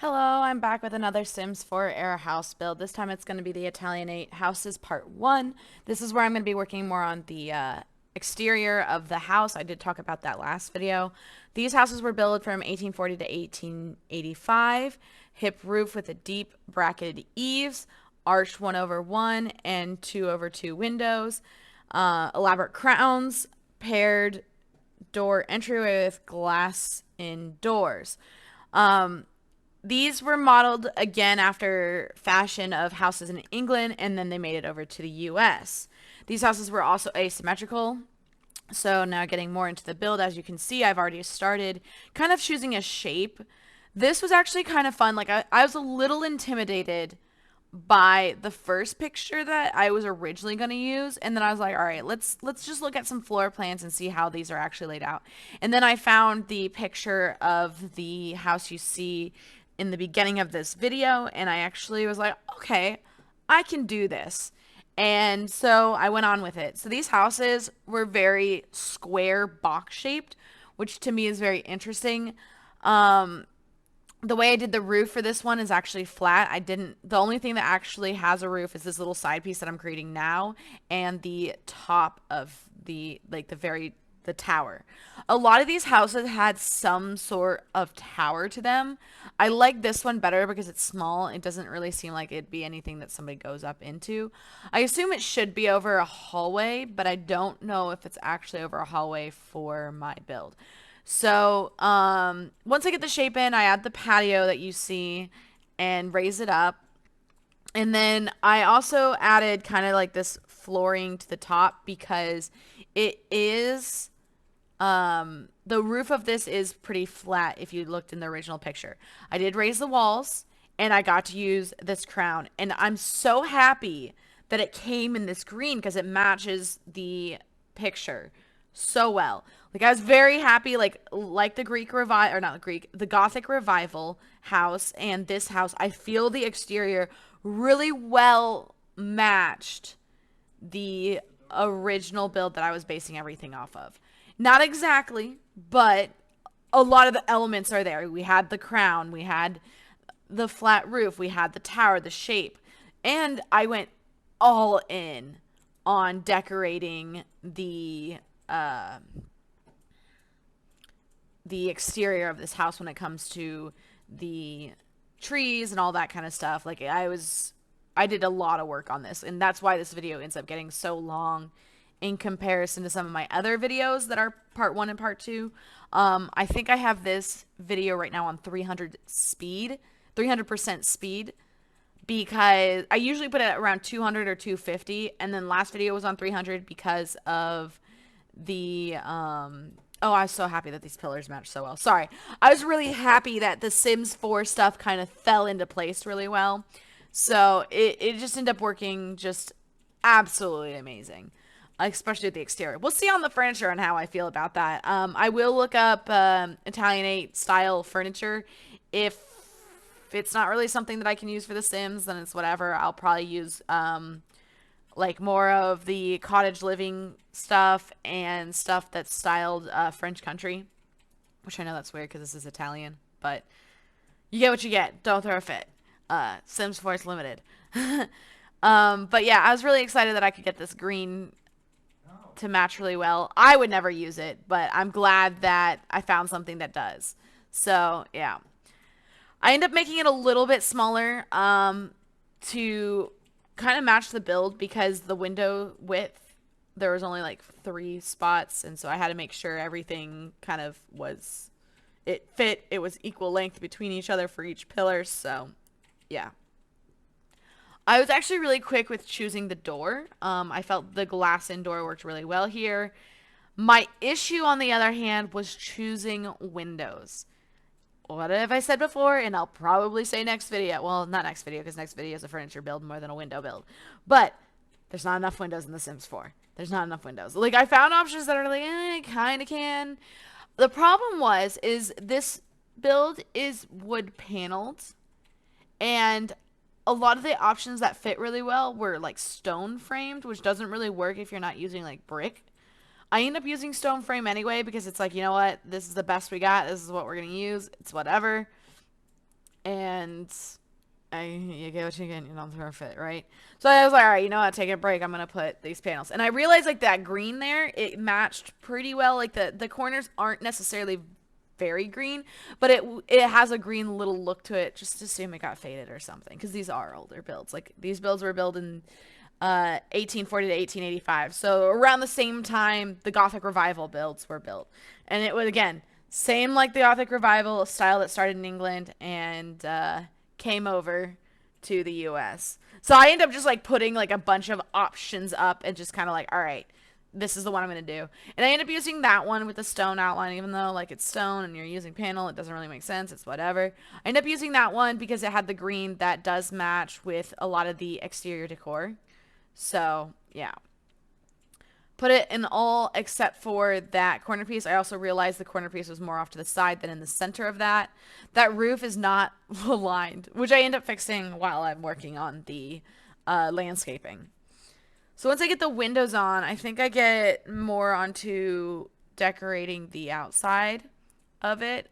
Hello, I'm back with another Sims 4 era house build. This time it's going to be the Italianate Houses Part 1. This is where I'm going to be working more on the exterior of the house. I did talk about that last video. These houses were built from 1840 to 1885. Hip roof with a deep bracketed eaves, arched 1/1 and 2/2 windows, elaborate crowns, paired door entryway with glass indoors. These were modeled again after fashion of houses in England, and then they made it over to the US. These houses were also asymmetrical. So now getting more into the build, as you can see, I've already started kind of choosing a shape. This was actually kind of fun. Like I was a little intimidated by the first picture that I was originally going to use, and then I was like, all right, let's just look at some floor plans and see how these are actually laid out. And then I found the picture of the house you see in the beginning of this video, and I actually was like, okay, I can do this. And so I went on with it. So these houses were very square box shaped, which to me is very interesting. The way I did the roof for this one is actually flat. The only thing that actually has a roof is this little side piece that I'm creating now and the top of the tower. A lot of these houses had some sort of tower to them. I like this one better because it's small. It doesn't really seem like it'd be anything that somebody goes up into. I assume it should be over a hallway, but I don't know if it's actually over a hallway for my build. So once I get the shape in, I add the patio that you see and raise it up. And then I also added kind of like this flooring to the top because it is the roof of this is pretty flat if you looked in the original picture. I did raise the walls and I got to use this crown, and I'm so happy that it came in this green because it matches the picture so well. Like I was very happy, like the Greek revival, or not the Greek, the Gothic revival house and this house. I feel the exterior really well matched the original build that I was basing everything off of. Not exactly, but a lot of the elements are there. We had the crown, we had the flat roof, we had the tower, the shape, and I went all in on decorating the exterior of this house when it comes to the trees and all that kind of stuff. Like I did a lot of work on this, and that's why this video ends up getting so long in comparison to some of my other videos that are part 1 and part 2. I think I have this video right now on 300% speed, because I usually put it at around 200 or 250, and then last video was on 300 because of the oh, I was so happy that these pillars match so well. Sorry. I was really happy that the Sims 4 stuff kind of fell into place really well. So it just ended up working just absolutely amazing, especially with the exterior. We'll see on the furniture and how I feel about that. I will look up Italianate style furniture. If it's not really something that I can use for The Sims, then it's whatever. I'll probably use like more of the cottage living stuff and stuff that's styled French country, which I know that's weird because this is Italian, but you get what you get. Don't throw a fit. Sims 4 is limited. But yeah, I was really excited that I could get this green to match really well. I would never use it, but I'm glad that I found something that does. So yeah, I end up making it a little bit smaller to kind of match the build, because the window width, there was only like 3 spots, and so I had to make sure everything kind of it fit, it was equal length between each other for each pillar. So yeah, I was actually really quick with choosing the door. I felt the glass in door worked really well here. My issue, on the other hand, was choosing windows. What have I said before? And I'll probably say next video. Well, not next video, because next video is a furniture build more than a window build. But there's not enough windows in The Sims 4. There's not enough windows. Like, I found options that are like, kind of can. The problem is this build is wood paneled, and a lot of the options that fit really well were like stone framed, which doesn't really work if you're not using like brick. I end up using stone frame anyway because it's like, you know what? This is the best we got. This is what we're going to use. It's whatever. And and you get what you get, you don't throw a fit, right? So I was like, all right, you know what, take a break. I'm going to put these panels. And I realized like that green there, it matched pretty well. Like the corners aren't necessarily very green, but it has a green little look to it. Just assume it got faded or something, because these are older builds. Like these builds were built in 1840 to 1885. So around the same time the Gothic Revival builds were built. And it was, again, same like the Gothic Revival style that started in England and came over to the US. So I end up just like putting like a bunch of options up and just kind of like, all right, this is the one I'm going to do. And I end up using that one with the stone outline, even though like it's stone and you're using panel, it doesn't really make sense. It's whatever. I end up using that one because it had the green that does match with a lot of the exterior decor. So yeah. Put it in all except for that corner piece. I also realized the corner piece was more off to the side than in the center of that. That roof is not aligned, which I end up fixing while I'm working on the landscaping. So once I get the windows on, I think I get more onto decorating the outside of it.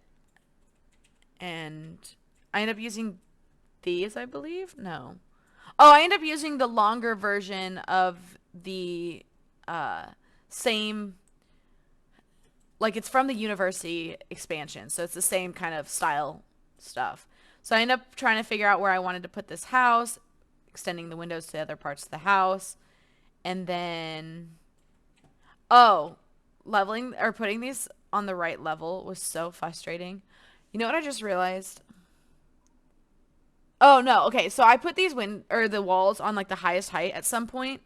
And I end up using these, I believe. No. Oh, I end up using the longer version of the same, like it's from the university expansion, so it's the same kind of style stuff. So I end up trying to figure out where I wanted to put this house, extending the windows to other parts of the house, and then leveling or putting these on the right level was so frustrating. You know what I just realized? Oh no, okay, so I put these the walls on like the highest height at some point.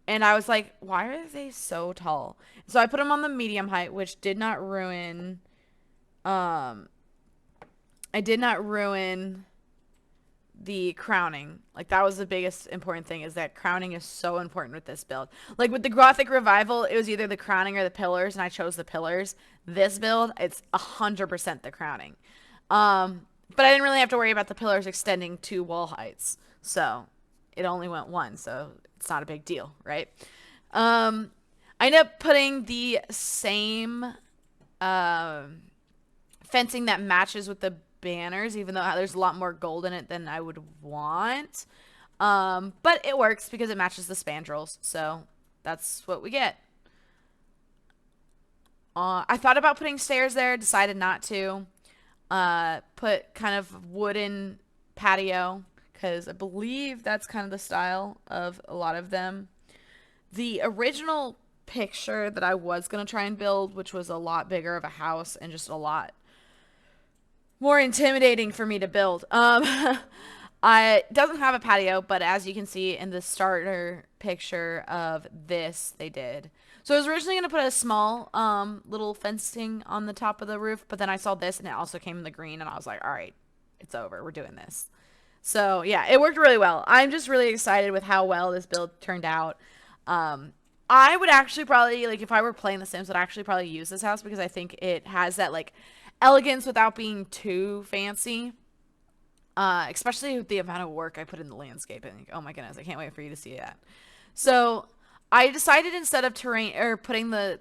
And I was like, why are they so tall? So I put them on the medium height, which did not ruin, I did not ruin the crowning. Like that was the biggest important thing, is that crowning is so important with this build. Like with the Gothic Revival, it was either the crowning or the pillars, and I chose the pillars. This build, it's 100% the crowning. But I didn't really have to worry about the pillars extending to wall heights. So it only went one, so it's not a big deal, right? I ended up putting the same fencing that matches with the banners, even though there's a lot more gold in it than I would want. But it works because it matches the spandrels, so that's what we get. I thought about putting stairs there, decided not to. Put kind of wooden patio, because I believe that's kind of the style of a lot of them. The original picture that I was going to try and build, which was a lot bigger of a house and just a lot more intimidating for me to build. I doesn't have a patio, but as you can see in the starter picture of this, they did. So I was originally going to put a small little fencing on the top of the roof, but then I saw this and it also came in the green, and I was like, all right, it's over. We're doing this. So yeah, it worked really well. I'm just really excited with how well this build turned out. I would actually probably, like, if I were playing The Sims, would actually probably use this house because I think it has that like elegance without being too fancy. Especially with the amount of work I put in the landscaping. Oh my goodness, I can't wait for you to see that. So I decided, instead of terrain or putting the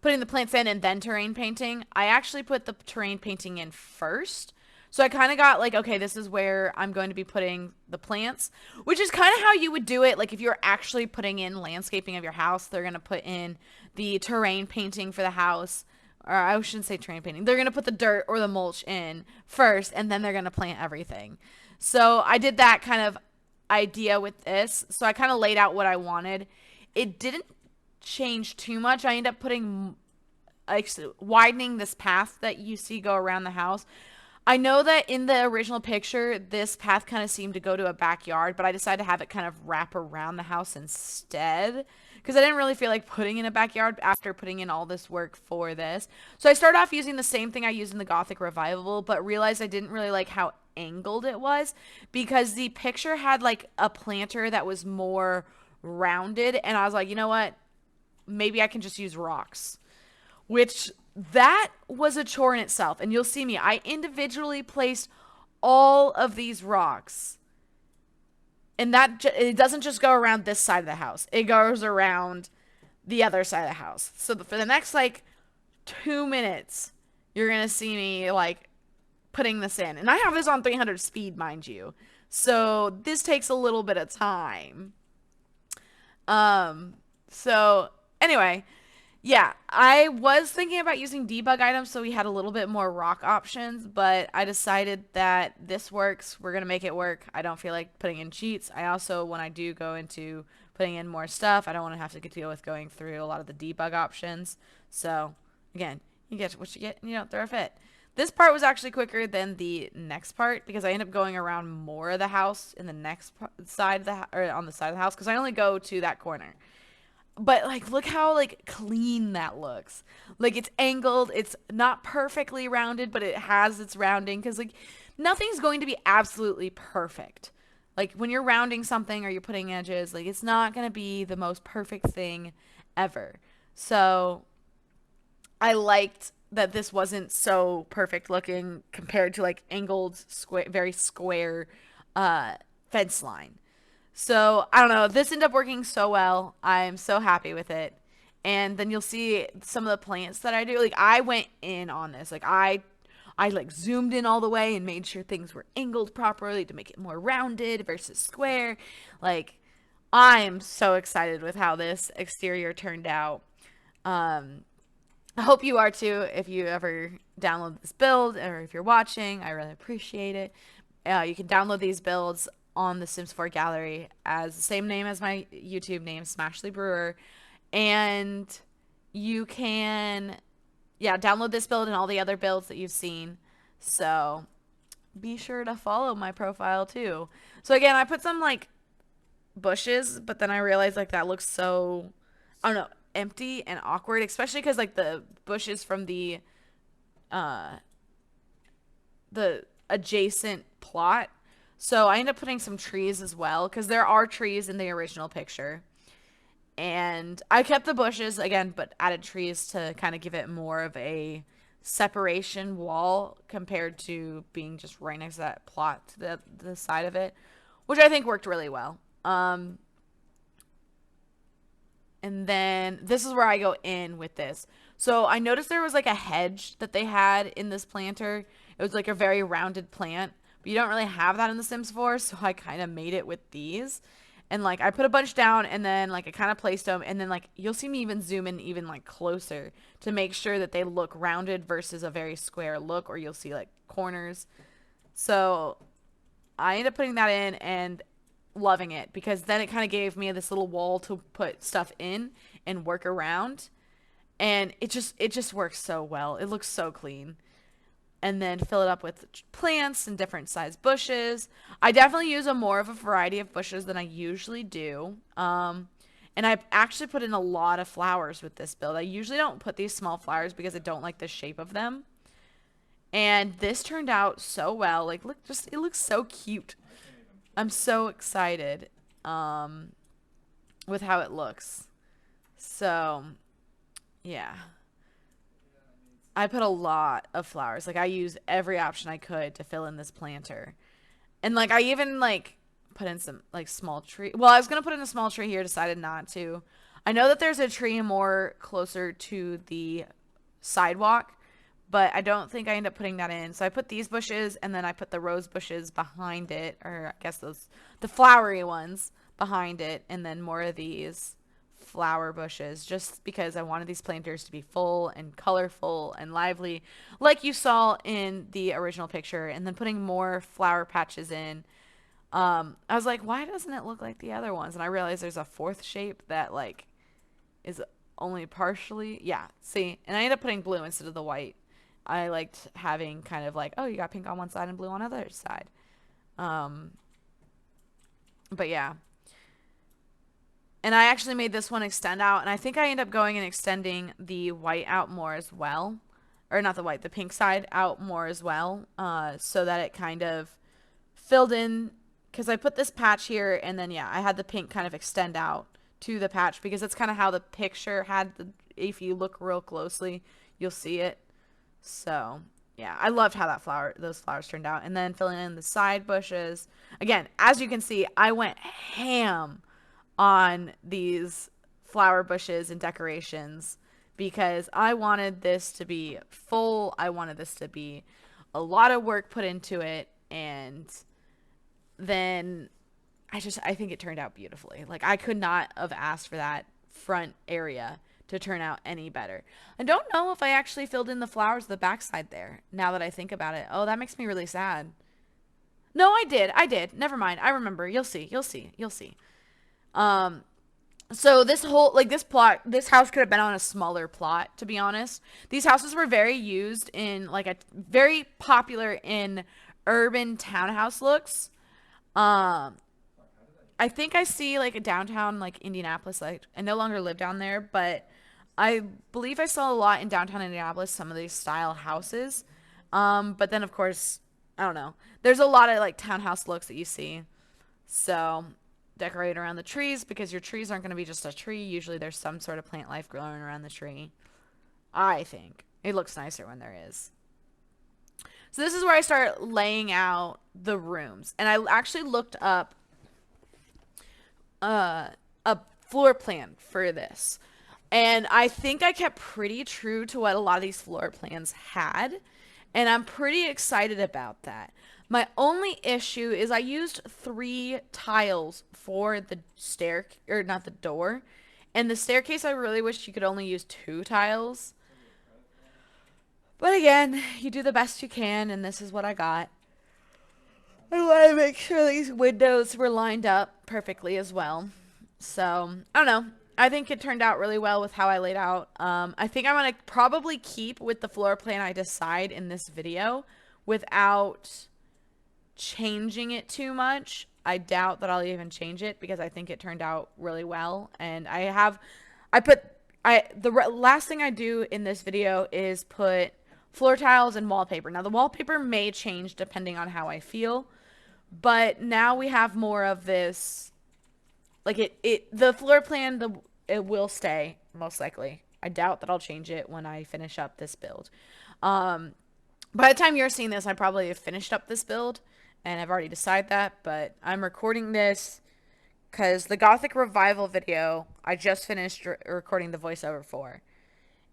plants in and then terrain painting, I actually put the terrain painting in first. So I kind of got like, okay, this is where I'm going to be putting the plants, which is kind of how you would do it. Like if you're actually putting in landscaping of your house, they're going to put in the terrain painting for the house. Or I shouldn't say terrain painting. They're going to put the dirt or the mulch in first, and then they're going to plant everything. So I did that kind of idea with this. So I kind of laid out what I wanted. It didn't change too much. I ended up putting, like, widening this path that you see go around the house. I know that in the original picture, this path kind of seemed to go to a backyard, but I decided to have it kind of wrap around the house instead, because I didn't really feel like putting in a backyard after putting in all this work for this. So I started off using the same thing I used in the Gothic Revival, but realized I didn't really like how angled it was, because the picture had like a planter that was more rounded, and I was like, you know what? Maybe I can just use rocks, which that was a chore in itself. And you'll see me, I individually placed all of these rocks, and that it doesn't just go around this side of the house, it goes around the other side of the house. So for the next like 2 minutes, you're going to see me like putting this in. And I have this on 300 speed, mind you. So this takes a little bit of time. Um, so anyway, yeah, I was thinking about using debug items so we had a little bit more rock options, but I decided that this works. We're going to make it work. I don't feel like putting in cheats. I also, when I do go into putting in more stuff, I don't want to have to deal with going through a lot of the debug options. So, again, you get what you get and you don't throw a fit. This part was actually quicker than the next part because I end up going around more of the house in the next side of the or on the side of the house because I only go to that corner. But like look how like clean that looks. Like it's angled, it's not perfectly rounded, but it has its rounding cuz like nothing's going to be absolutely perfect. Like when you're rounding something or you're putting edges, like it's not going to be the most perfect thing ever. So I liked that this wasn't so perfect looking compared to like angled square very square uh fence line. So I don't know. This ended up working so well. I'm so happy with it. And then you'll see some of the plants that I do. Like I went in on this. Like I like zoomed in all the way and made sure things were angled properly to make it more rounded versus square. Like I am so excited with how this exterior turned out. Um, I hope you are too. If you ever download this build or if you're watching, I really appreciate it. You can download these builds on the Sims 4 gallery as the same name as my YouTube name, SmashleyBrewer. And you can, yeah, download this build and all the other builds that you've seen. So be sure to follow my profile too. So again, I put some like bushes, but then I realized like that looks so, I don't know, empty and awkward, especially because like the bushes from uh the adjacent plot. So I ended up putting some trees as well because there are trees in the original picture. And I kept the bushes again, but added trees to kind of give it more of a separation wall compared to being just right next to that plot to the side of it, which I think worked really well. And then this is where I go in with this. So I noticed there was like a hedge that they had in this planter. It was like a very rounded plant, but you don't really have that in The Sims 4. So I kind of made it with these. And like I put a bunch down and then like I kind of placed them. And then like you'll see me even zoom in even like closer to make sure that they look rounded versus a very square look, or you'll see like corners. So I ended up putting that in and loving it because then it kind of gave me this little wall to put stuff in and work around, and it just works so well. It looks so clean. And then fill it up with plants and different size bushes. I definitely use a more of a variety of bushes than I usually do. And I've actually put in a lot of flowers with this build. I usually don't put these small flowers because I don't like the shape of them. And this turned out so well. Like look, just it looks so cute. I'm so excited with how it looks. So, yeah. I put a lot of flowers. Like I used every option I could to fill in this planter. And like I even like put in some like small tree. Well, I was going to put in a small tree here, decided not to. I know that there's a tree more closer to the sidewalk, but I don't think I end up putting that in. So I put these bushes and then I put the rose bushes behind it, or I guess the flowery ones behind it, and then more of these flower bushes just because I wanted these planters to be full and colorful and lively like you saw in the original picture, and then putting more flower patches in. I was like, why doesn't it look like the other ones? And I realized there's a fourth shape that like is only partially, yeah, see, and I ended up putting blue instead of the white. I liked having kind of like, oh, you got pink on one side and blue on the other side. But yeah. And I actually made this one extend out, and I think I ended up going and extending the white out more as well. Or not the white, the pink side out more as well, so that it kind of filled in, because I put this patch here, and then, yeah, I had the pink kind of extend out to the patch, because that's kind of how the picture had the, if you look real closely, you'll see it. So, yeah, I loved how those flowers turned out. And then filling in the side bushes. Again, as you can see, I went ham on these flower bushes and decorations because I wanted this to be full. I wanted this to be a lot of work put into it, and then I think it turned out beautifully. Like, I could not have asked for that front area to turn out any better. I don't know if I actually filled in the flowers the backside there, now that I think about it. Oh, that makes me really sad. No, I did. Never mind. I remember. You'll see. Um, so this whole, like, this house could have been on a smaller plot, to be honest. These houses were very used in, like, very popular in urban townhouse looks. Um, I think I see, like, a downtown, like, Indianapolis. Like, I no longer live down there, but I believe I saw a lot in downtown Indianapolis, some of these style houses. But then, of course, I don't know. There's a lot of, like, townhouse looks that you see. So decorate around the trees, because your trees aren't going to be just a tree. Usually there's some sort of plant life growing around the tree. I think it looks nicer when there is. So this is where I start laying out the rooms. And I actually looked up a floor plan for this. And I think I kept pretty true to what a lot of these floor plans had. And I'm pretty excited about that. My only issue is I used 3 tiles for the stair, or not the door. And the staircase, I really wish you could only use 2 tiles. But again, you do the best you can, and this is what I got. I want to make sure these windows were lined up perfectly as well. So, I don't know. I think it turned out really well with how I laid out. I think I'm going to probably keep with the floor plan I decide in this video without changing it too much. I doubt that I'll even change it because I think it turned out really well. And the last thing I do in this video is put floor tiles and wallpaper. Now, the wallpaper may change depending on how I feel, but now we have more of this. Like, the floor plan, it will stay, most likely. I doubt that I'll change it when I finish up this build. By the time you're seeing this, I probably have finished up this build, and I've already decided that, but I'm recording this because the Gothic Revival video, I just finished recording the voiceover for.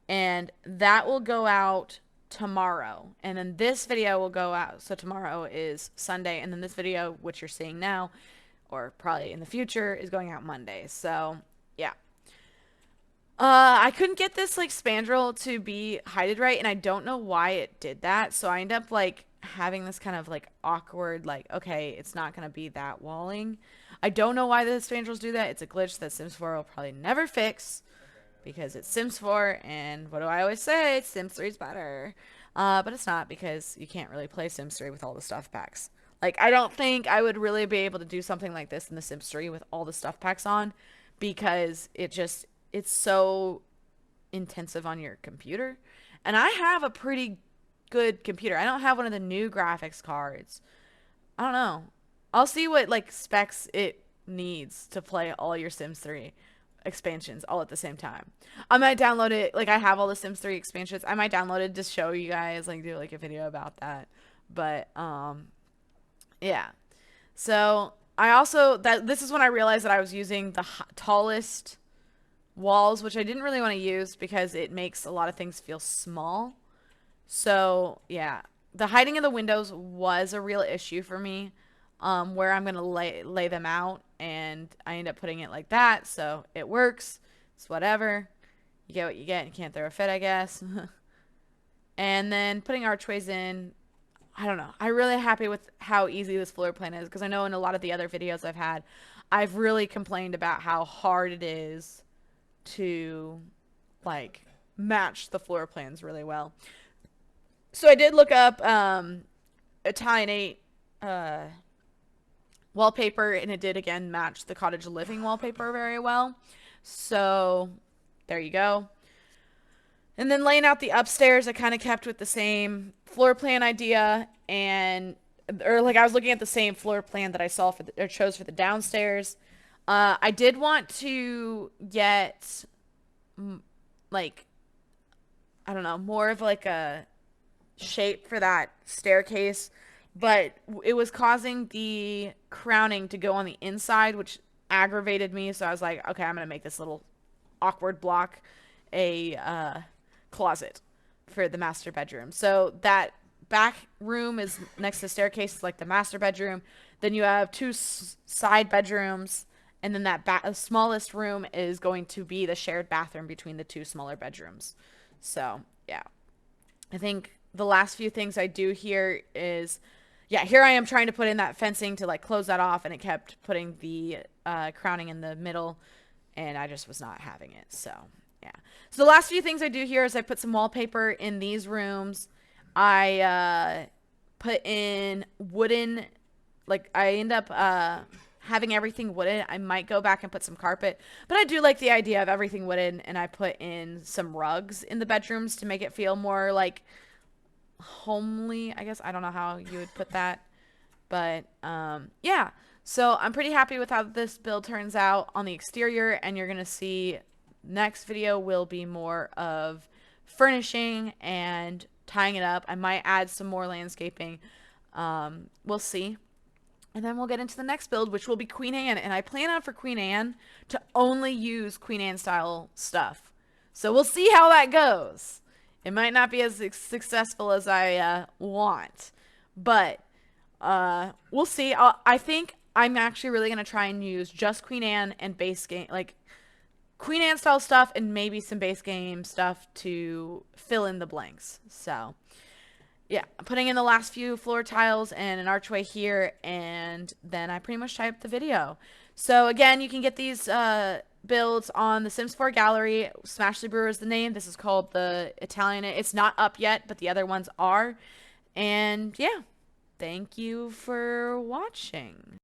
And that will go out tomorrow. And then this video will go out. So tomorrow is Sunday, and then this video, which you're seeing now, or probably in the future, is going out Monday. So, yeah. I couldn't get this, like, spandrel to be heighted right, and I don't know why it did that. So I end up, like, having this kind of, like, awkward, like, okay, it's not going to be that walling. I don't know why the spandrels do that. It's a glitch that Sims 4 will probably never fix, because it's Sims 4, and what do I always say? Sims 3 is better. But it's not, because you can't really play Sims 3 with all the stuff packs. Like, I don't think I would really be able to do something like this in the Sims 3 with all the stuff packs on, because it's so intensive on your computer. And I have a pretty good computer. I don't have one of the new graphics cards. I don't know. I'll see what, like, specs it needs to play all your Sims 3 expansions all at the same time. I might download it. Like, I have all the Sims 3 expansions. I might download it to show you guys, like, do, like, a video about that. But, yeah. So this is when I realized that I was using the tallest walls, which I didn't really want to use because it makes a lot of things feel small. So yeah, the hiding of the windows was a real issue for me, where I'm going to lay them out, and I end up putting it like that. So it works. It's whatever. You get what you get. You can't throw a fit, I guess. And then putting archways in. I don't know. I'm really happy with how easy this floor plan is, because I know in a lot of the other videos I've had, I've really complained about how hard it is to, like, match the floor plans really well. So I did look up Italianate wallpaper, and it did, again, match the cottage living wallpaper very well. So there you go. And then laying out the upstairs, I kind of kept with the same floor plan idea, or like I was looking at the same floor plan that I saw chose for the downstairs. I did want to get, like, I don't know, more of like a shape for that staircase, but it was causing the crowning to go on the inside, which aggravated me. So I was like, okay, I'm gonna make this little awkward block a closet for the master bedroom. So that back room is next to the staircase, is like the master bedroom. Then you have two side bedrooms, and then that smallest room is going to be the shared bathroom between the two smaller bedrooms. So yeah, I think the last few things I do here is, yeah, here I am trying to put in that fencing to like close that off, and it kept putting the crowning in the middle, and I just was not having it. So yeah. So the last few things I do here is I put some wallpaper in these rooms. I put in wooden, like I end up having everything wooden. I might go back and put some carpet, but I do like the idea of everything wooden, and I put in some rugs in the bedrooms to make it feel more like homely, I guess. I don't know how you would put that, but yeah. So I'm pretty happy with how this build turns out on the exterior, and you're gonna see next video will be more of furnishing and tying it up. I might add some more landscaping. We'll see. And then we'll get into the next build, which will be Queen Anne. And I plan on for Queen Anne to only use Queen Anne style stuff. So we'll see how that goes. It might not be as successful as I want, but we'll see. I think I'm actually really going to try and use just Queen Anne and base game, like Queen Anne style stuff, and maybe some base game stuff to fill in the blanks. So yeah, I'm putting in the last few floor tiles and an archway here, and then I pretty much tie up the video. So again, you can get these builds on the Sims 4 gallery. SmashleyBrewer is the name. This is called the Italianate. It's not up yet, but the other ones are. And yeah, thank you for watching.